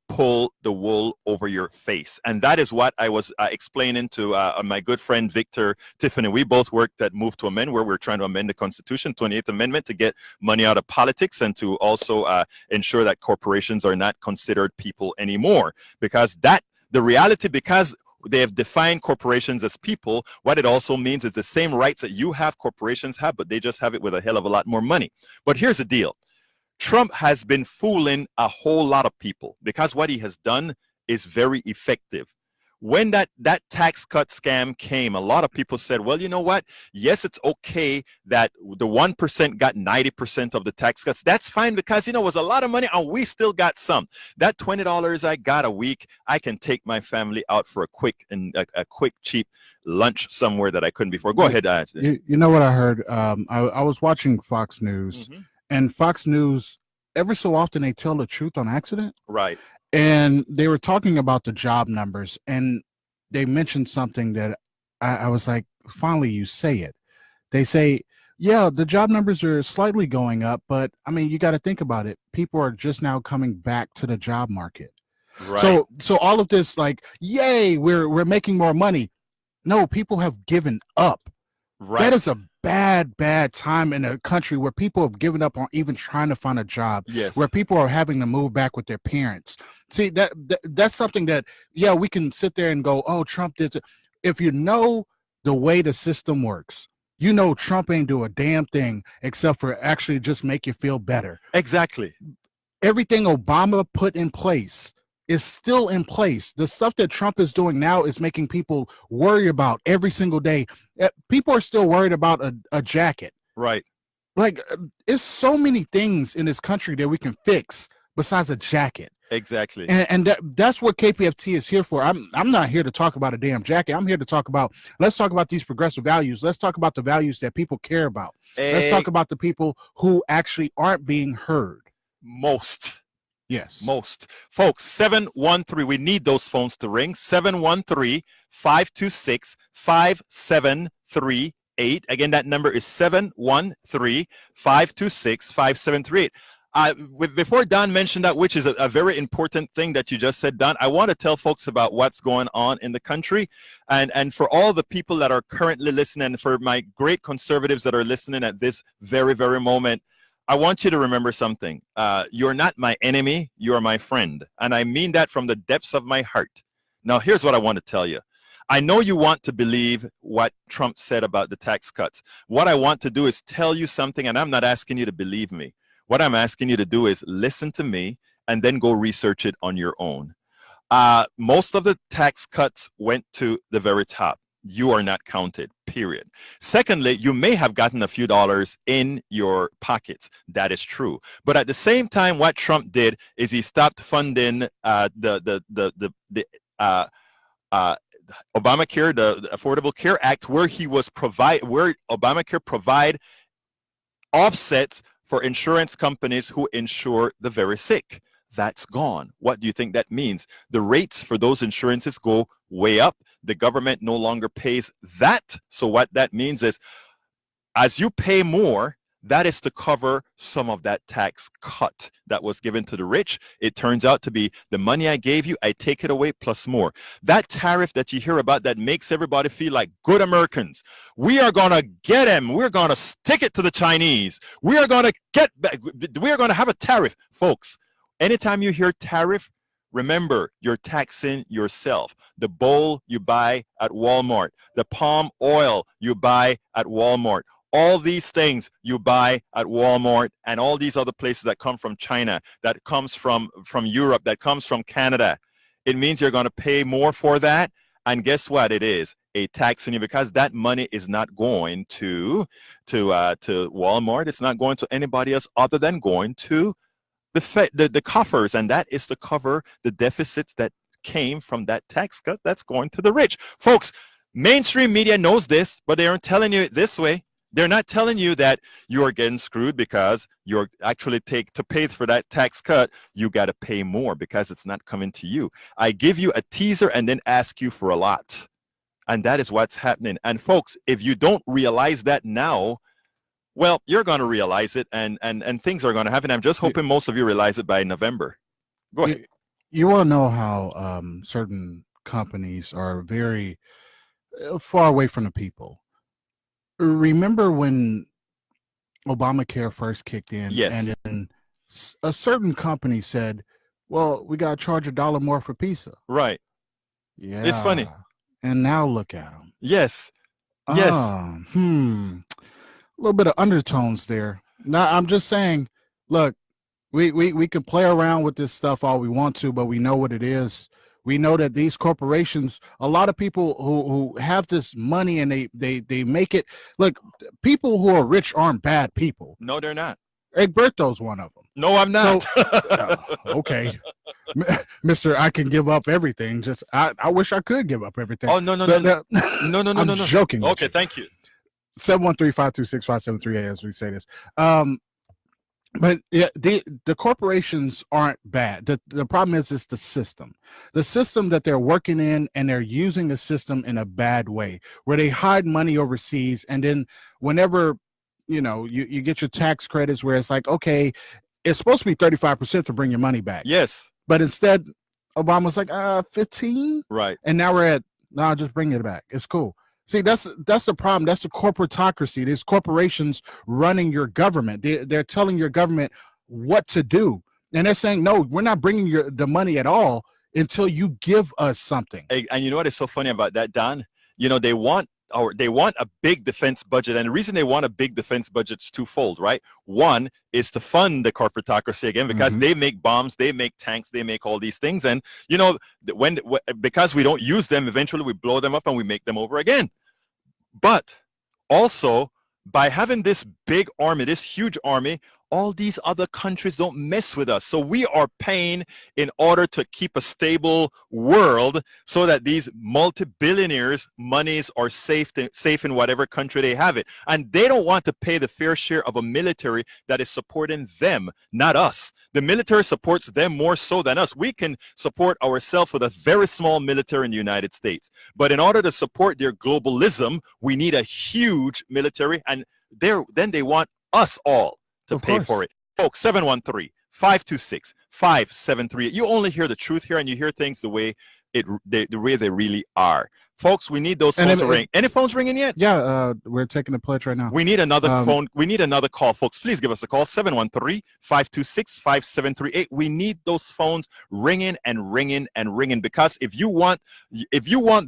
pull the wool over your face. And that is what I was explaining to my good friend Victor Tifanny. We both worked at Move to Amend, where we're trying to amend the Constitution, 28th Amendment, to get money out of politics and to also ensure that corporations are not considered people anymore. Because the reality, because they have defined corporations as people, what it also means is the same rights that you have, corporations have, but they just have it with a hell of a lot more money. But here's the deal. Trump has been fooling a whole lot of people because what he has done is very effective. When that tax cut scam came, a lot of people said, well, you know what? Yes, it's okay that the 1% got 90% of the tax cuts. That's fine because, you know, it was a lot of money and we still got some. That $20 I got a week, I can take my family out for a quick cheap lunch somewhere that I couldn't before. Go ahead. You know what I heard? I was watching Fox News. Mm-hmm. And Fox News, every so often, they tell the truth on accident. Right. And they were talking about the job numbers, and they mentioned something that I was like, finally, you say it. They say, yeah, the job numbers are slightly going up, but I mean, you got to think about it. People are just now coming back to the job market. Right. So all of this, like, yay, we're making more money. No, people have given up. Right. That is a bad time in a country where people have given up on even trying to find a job. Yes. Where people are having to move back with their parents. See, that's something that, yeah, we can sit there and go, oh, Trump did it. If you know the way the system works, you know Trump ain't do a damn thing except for actually just make you feel better. Exactly. Everything Obama put in place is still in place. The stuff that Trump is doing now is making people worry about every single day. People are still worried about a jacket. Right. Like, it's so many things in this country that we can fix besides a jacket. Exactly. And that's what KPFT is here for. I'm not here to talk about a damn jacket. I'm here to talk about, let's talk about these progressive values. Let's talk about the values that people care about. Let's talk about the people who actually aren't being heard. Most. Yes. Most. Folks, 713, we need those phones to ring. 713-526-5738. Again, that number is 713-526-5738. Before Don mentioned that, which is a very important thing that you just said, Don, I want to tell folks about what's going on in the country. And for all the people that are currently listening, for my great conservatives that are listening at this very, very moment, I want you to remember something. You're not my enemy, you are my friend. And I mean that from the depths of my heart. Now, here's what I want to tell you. I know you want to believe what Trump said about the tax cuts. What I want to do is tell you something, and I'm not asking you to believe me. What I'm asking you to do is listen to me and then go research it on your own. Most of the tax cuts went to the very top. You are not counted, period. Secondly, you may have gotten a few dollars in your pockets. That is true. But at the same time, what Trump did is he stopped funding the Obamacare, the Affordable Care Act, where Obamacare provide offsets for insurance companies who insure the very sick. That's gone. What do you think that means? The rates for those insurances go way up. The government no longer pays that. So what that means is, as you pay more, that is to cover some of that tax cut that was given to the rich. It turns out to be the money I gave you, I take it away plus more. That tariff that you hear about that makes everybody feel like good Americans. We are going to get them. We're going to stick it to the Chinese. We are going to get back. We are going to have a tariff. Folks, anytime you hear tariff, remember, you're taxing yourself. The bowl you buy at Walmart, the palm oil you buy at Walmart, all these things you buy at Walmart and all these other places that come from China, that comes from Europe, that comes from Canada. It means you're going to pay more for that. And guess what? It is a tax on you, because that money is not going to Walmart. It's not going to anybody else other than going to the coffers, and that is to cover the deficits that came from that tax cut that's going to the rich. Folks, mainstream media knows this, but they aren't telling you it this way. They're not telling you that you are getting screwed because you're actually to pay for that tax cut, you got to pay more because it's not coming to you. I give you a teaser and then ask you for a lot. And that is what's happening. And folks, if you don't realize that now, well, you're going to realize it and things are going to happen. I'm just hoping most of you realize it by November. Go ahead. You all know how certain companies are very far away from the people. Remember when Obamacare first kicked in? Yes. And then a certain company said, well, we got to charge $1 more for pizza. Right. Yeah. It's funny. And now look at them. Yes. Yes. A little bit of undertones there. Now, I'm just saying, look, we could play around with this stuff all we want to, but we know what it is. We know that these corporations, a lot of people who have this money and they make it. Look, people who are rich aren't bad people. No, they're not. Egberto's one of them. No, I'm not. So, okay. Mr. I can give up everything. Just I wish I could give up everything. Oh, no. I'm joking. Okay, thank you. 713-526-5738 as we say this. But yeah, the corporations aren't bad. The problem is it's the system that they're working in, and they're using the system in a bad way where they hide money overseas. And then whenever, you get your tax credits where it's like, okay, it's supposed to be 35% to bring your money back. Yes. But instead, Obama's like, 15. Right. And now we're at, no, just bring it back. It's cool. See, that's the problem. That's the corporatocracy. These corporations running your government. They're telling your government what to do. And they're saying, no, we're not bringing the money at all until you give us something. And you know what is so funny about that, Don? They want a big defense budget. And the reason they want a big defense budget is twofold, right? One is to fund the corporatocracy again, because they make bombs, they make tanks, they make all these things. And, because we don't use them, eventually we blow them up and we make them over again. But also, by having this big army, this huge army, all these other countries don't mess with us. So we are paying in order to keep a stable world so that these multi-billionaires' monies are safe in whatever country they have it. And they don't want to pay the fair share of a military that is supporting them, not us. The military supports them more so than us. We can support ourselves with a very small military in the United States. But in order to support their globalism, we need a huge military, and then they want us all to pay for it. Folks, 713-526-5738. You only hear the truth here, and you hear things the way they really are. Folks, we need those phones to ring. Any phones ringing yet? Yeah, we're taking a pledge right now. We need another phone. We need another call, folks. Please give us a call, 713-526-5738. We need those phones ringing and ringing and ringing, because if you want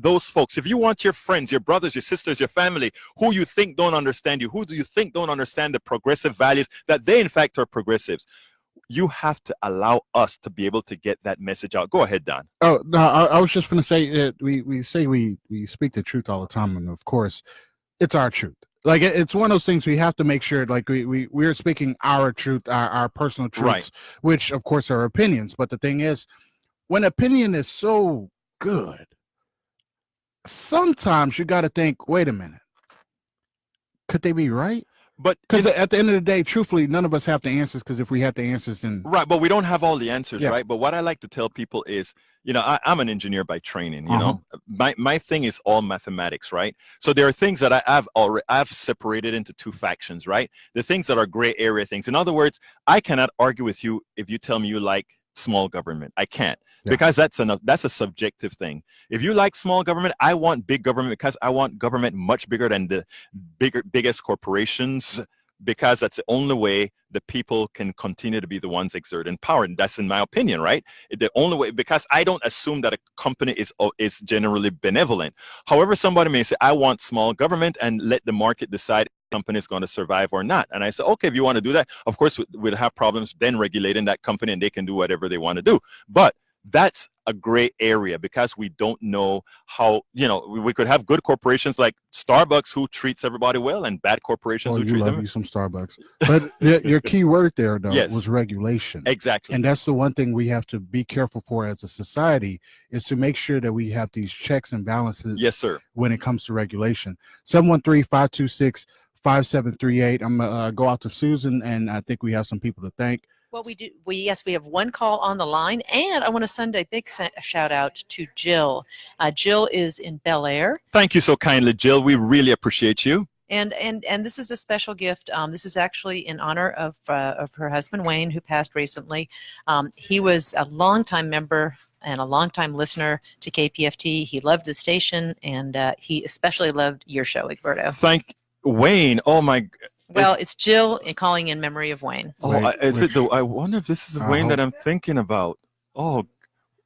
those folks, if you want your friends, your brothers, your sisters, your family, who you think don't understand you, who do you think don't understand the progressive values, that they in fact are progressives, you have to allow us to be able to get that message out. Go ahead, Don. Oh, no, I was just going to say that we say we speak the truth all the time. And of course, it's our truth. Like, it's one of those things we have to make sure, like, we're speaking our truth, our personal truths, right, which of course are opinions. But the thing is, when opinion is so good, sometimes you got to think, wait a minute, could they be right? But because at the end of the day, truthfully, none of us have the answers, because if we had the answers, then right, but we don't have all the answers, right? But what I like to tell people is, I'm an engineer by training. My thing is all mathematics, right? So there are things that I've separated into two factions, right? The things that are gray area things. In other words, I cannot argue with you if you tell me you like small government. I can't. Because that's a subjective thing. If you like small government, I want big government, because I want government much bigger than the biggest corporations, because that's the only way the people can continue to be the ones exerting power. And that's in my opinion, right? The only way, because I don't assume that a company is generally benevolent. However, somebody may say, I want small government and let the market decide if the company is going to survive or not. And I say, okay, if you want to do that, of course, we'll have problems then regulating that company, and they can do whatever they want to do. But that's a gray area, because we don't know how, we could have good corporations like Starbucks who treats everybody well, and bad corporations who treat them. You some Starbucks. But your key word there, though, was regulation. Exactly. And that's the one thing we have to be careful for as a society, is to make sure that we have these checks and balances. Yes, sir. When it comes to regulation. 713-526 5738. I'm gonna go out to Susan, and I think we have some people to thank. Well, we do. Yes, we have one call on the line, and I want to send a big shout out to Jill. Jill is in Bel Air. Thank you so kindly, Jill. We really appreciate you. And this is a special gift. This is actually in honor of her husband Wayne, who passed recently. He was a longtime member and a longtime listener to KPFT. He loved the station, and he especially loved your show, Egberto. Thank Wayne. Oh my. Well, it's Jill calling in memory of Wayne. Oh, is it I wonder if this is Wayne that I'm thinking about. Oh,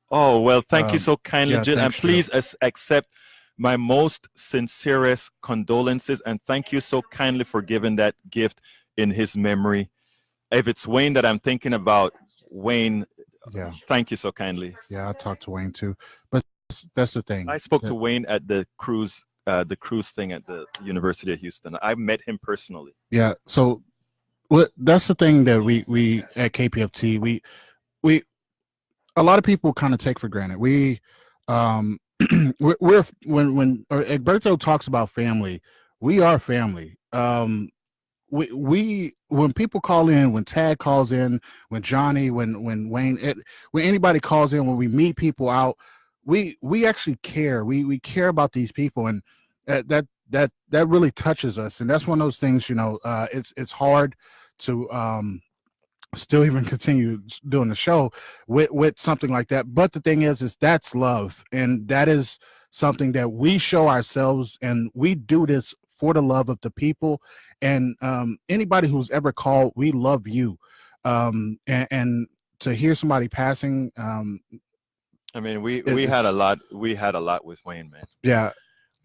well, thank you so kindly, yeah, Jill, and thanks, please accept my most sincerest condolences, and thank you so kindly for giving that gift in his memory. If it's Wayne that I'm thinking about, Wayne, Yeah. thank you so kindly. Yeah, I talked to Wayne too, but that's the thing. I spoke to Wayne at the cruise thing at the University of Houston. I met him personally. Yeah. So that's the thing that we at KPFT, we a lot of people kind of take for granted. We're when Egberto talks about family, we are family. We when people call in, when Tad calls in, when Johnny, when Wayne, when anybody calls in, when we meet people out, we actually care. We care about these people, and that really touches us. And that's one of those things, it's hard to still even continue doing the show with something like that. But the thing is that's love, and that is something that we show ourselves, and we do this for the love of the people. And anybody who's ever called, we love you. And to hear somebody passing, I mean, we had a lot with Wayne, man. Yeah.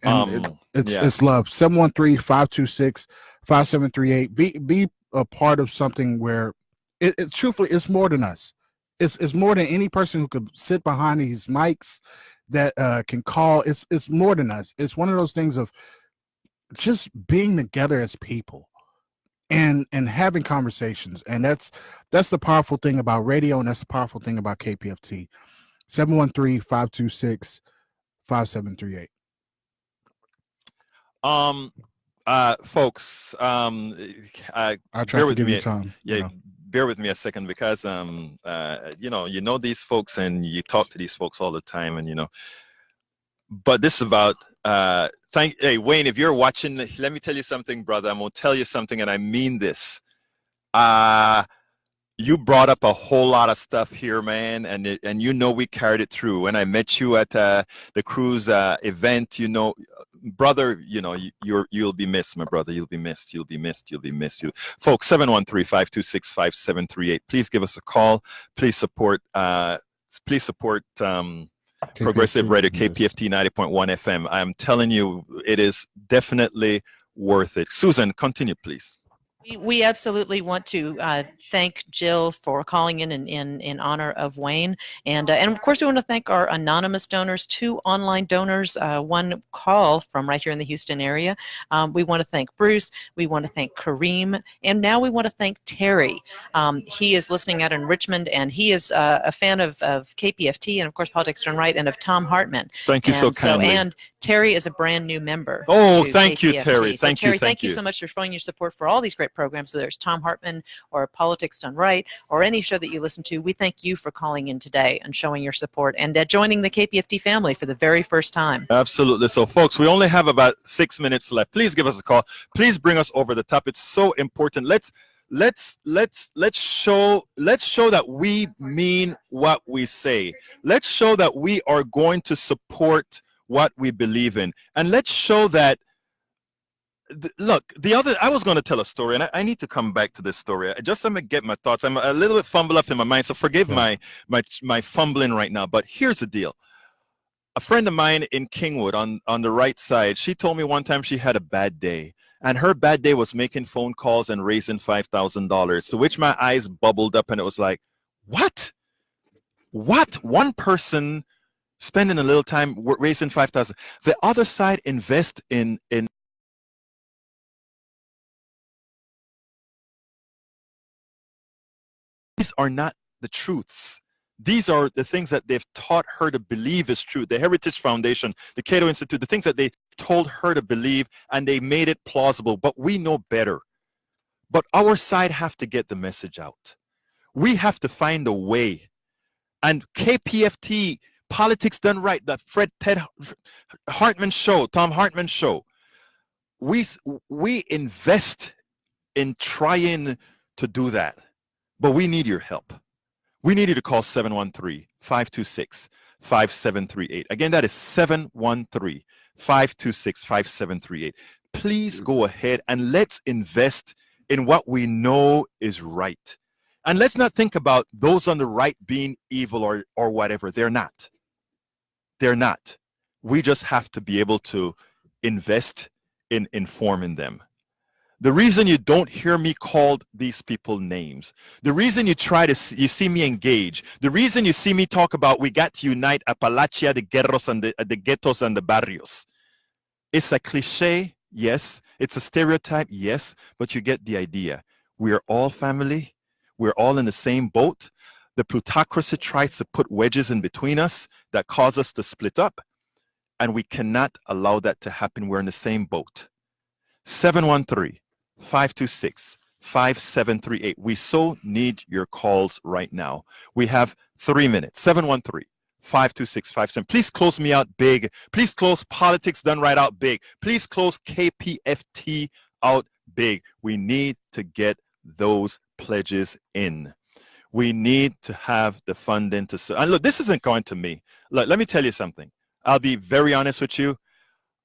And it's love. 713-526-5738. Be a part of something where it truthfully, it's more than us. It's more than any person who could sit behind these mics that can call. It's more than us. It's one of those things of just being together as people and having conversations. And that's the powerful thing about radio, and that's the powerful thing about KPFT. 713-526-5738. Folks, I try bear to with give me. you time. Yeah, bear with me a second, because these folks, and you talk to these folks all the time, and but this is about hey Wayne, if you're watching, let me tell you something, brother. I'm gonna tell you something, and I mean this. You brought up a whole lot of stuff here, man, and we carried it through. When I met you at the cruise event, brother, you'll be missed, my brother. You'll be missed. You'll be missed. You'll be missed. Folks, 713-526-5738. Please give us a call. Please support. Progressive Radio, KPFT 90.1 FM. I'm telling you, it is definitely worth it. Susan, continue, please. We absolutely want to thank Jill for calling in honor of Wayne, and of course we want to thank our anonymous donors, 2 online donors, 1 call from right here in the Houston area. We want to thank Bruce, we want to thank Kareem, and now we want to thank Terry. He is listening out in Richmond, and he is a fan of KPFT and of course Politics Done Right, and of Tom Hartman. Thank you so kindly. And Terry is a brand new member. Oh, thank you, KPFT. Terry. So Terry, thank you so much for showing your support for all these great programs, whether it's Tom Hartman or Politics Done Right or any show that you listen to. We thank you for calling in today and showing your support and joining the KPFT family for the very first time. Absolutely. So, folks, we only have about 6 minutes left. Please give us a call. Please bring us over the top. It's so important. Let's show that we mean what we say. Let's show that we are going to support what we believe in, and let's show that. Look, I was going to tell a story, and I need to come back to this story. Just let me get my thoughts. I'm a little bit fumbled up in my mind, so forgive my fumbling right now. But here's the deal. A friend of mine in Kingwood on the right side, she told me one time she had a bad day. And her bad day was making phone calls and raising $5,000, to which my eyes bubbled up, and it was like, what? One person spending a little time raising $5,000. The other side invest in these are not the truths. These are the things that they've taught her to believe is true. The Heritage Foundation, the Cato Institute, the things that they told her to believe, and they made it plausible, but we know better. But our side have to get the message out. We have to find a way. And KPFT, Politics Done Right, the Ted Hartman show, Tom Hartman show, we invest in trying to do that. But we need your help. We need you to call 713-526-5738. Again, that is 713-526-5738. Please go ahead and let's invest in what we know is right. And let's not think about those on the right being evil or whatever. They're not. They're not. We just have to be able to invest in informing them. The reason you don't hear me call these people names, the reason you see me engage, the reason you see me talk about we got to unite Appalachia, the guerros and the ghettos and the barrios. It's a cliche, yes. It's a stereotype, yes. But you get the idea. We are all family. We're all in the same boat. The plutocracy tries to put wedges in between us that cause us to split up. And we cannot allow that to happen. We're in the same boat. 713-526-5738. We so need your calls right now. We have 3 minutes. 713-526-5738. Please close me out big. Please close Politics Done Right out big. Please close KPFT out big. We need to get those pledges in. We need to have the funding to. And look, this isn't going to me. Look, let me tell you something. I'll be very honest with you.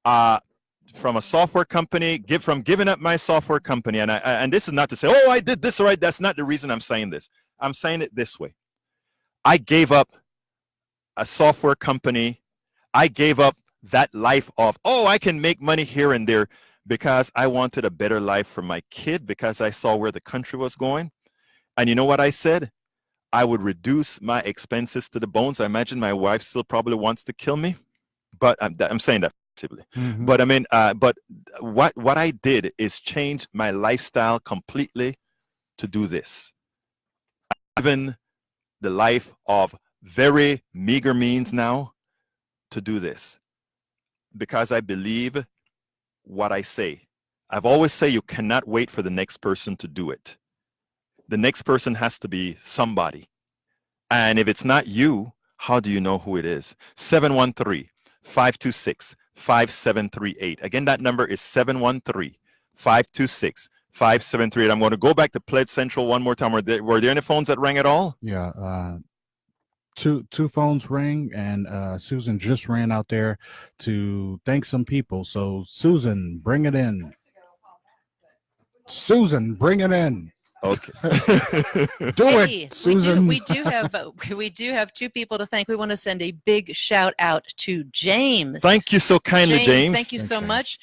From a software company, from giving up my software company, and this is not to say, oh, I did this right. That's not the reason I'm saying this. I'm saying it this way. I gave up a software company. I gave up that life of, oh, I can make money here and there because I wanted a better life for my kid, because I saw where the country was going. And you know what I said? I would reduce my expenses to the bones. I imagine my wife still probably wants to kill me, but I'm saying that. Mm-hmm. But I mean, but what I did is change my lifestyle completely to do this. Even the life of very meager means now to do this, because I believe what I say. I've always say you cannot wait for the next person to do it. The next person has to be somebody. And if it's not you, how do you know who it is? 713-526-5738. Again, that number is 713-526-5738. I'm going to go back to Pledge Central one more time. Were there any phones that rang at all? Yeah, two phones rang, and Susan just ran out there to thank some people. So Susan, bring it in. Susan, bring it in. Okay. It, Susan. We do have two people to thank. We want to send a big shout out to James. Thank you so kindly, James. Thank you so much.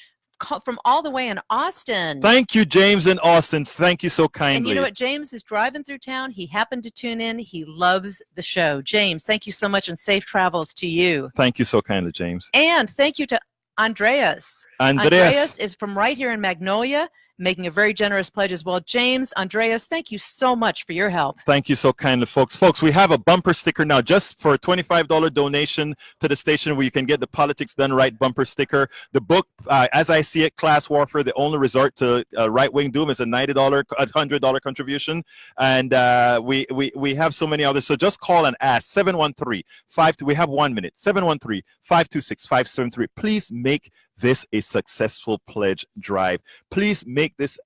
From all the way in Austin. Thank you, James in Austin. Thank you so kindly. And you know what? James is driving through town. He happened to tune in. He loves the show. James, thank you so much, and safe travels to you. Thank you so kindly, James. And thank you to Andreas. Andreas is from right here in Magnolia, making a very generous pledge as well. James, Andreas, thank you so much for your help. Thank you so kindly, folks. Folks, we have a bumper sticker now just for a $25 donation to the station, where you can get the Politics Done Right bumper sticker. The book, as I see it, Class Warfare, the only resort to right-wing doom, is a $100 contribution. And we have so many others. So just call and ask. 713-5. We have 1 minute. 713-526-5738. Please make this a successful pledge drive. Please make this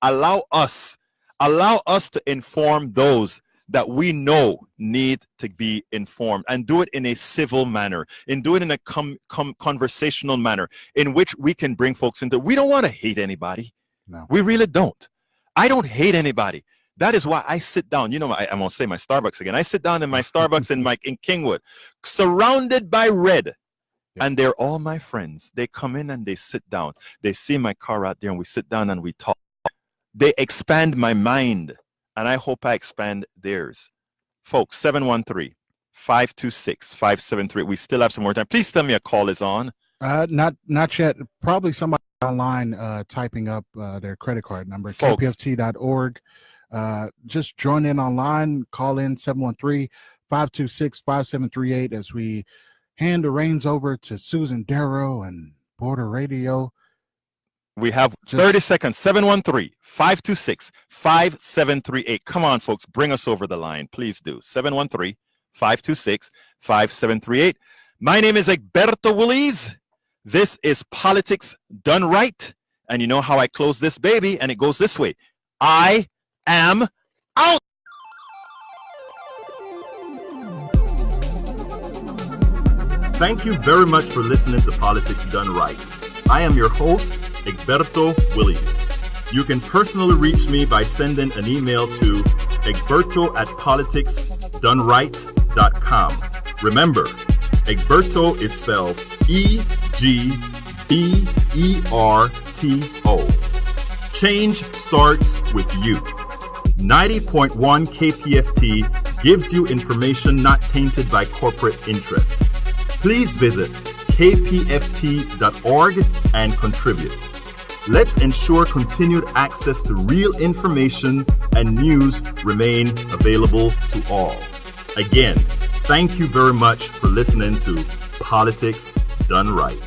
allow us to inform those that we know need to be informed, and do it in a civil manner, and do it in a conversational manner in which we can bring folks into. We don't want to hate anybody. No, we really don't. I don't hate anybody. That is why I sit down. You know, I won't say my Starbucks again. I sit down in my Starbucks in Kingwood, surrounded by red. And they're all my friends. They come in and they sit down. They see my car out there, and we sit down and we talk. They expand my mind, and I hope I expand theirs. Folks, 713-526-5738. We still have some more time. Please tell me a call is on. Not yet. Probably somebody online typing up their credit card number, kpft.org. Just join in online. Call in 713-526-5738 as we hand the reins over to Susan Darrow and Border Radio. We have 30 seconds. 713-526-5738. Come on, folks. Bring us over the line. Please do. 713-526-5738. My name is Egberto Willies. This is Politics Done Right. And you know how I close this baby, and it goes this way. I am out. Thank you very much for listening to Politics Done Right. I am your host, Egberto Willies. You can personally reach me by sending an email to egberto@politicsdoneright.com. Remember, Egberto is spelled E-G-B-E-R-T-O. Change starts with you. 90.1 KPFT gives you information not tainted by corporate interest. Please visit kpft.org and contribute. Let's ensure continued access to real information and news remain available to all. Again, thank you very much for listening to Politics Done Right.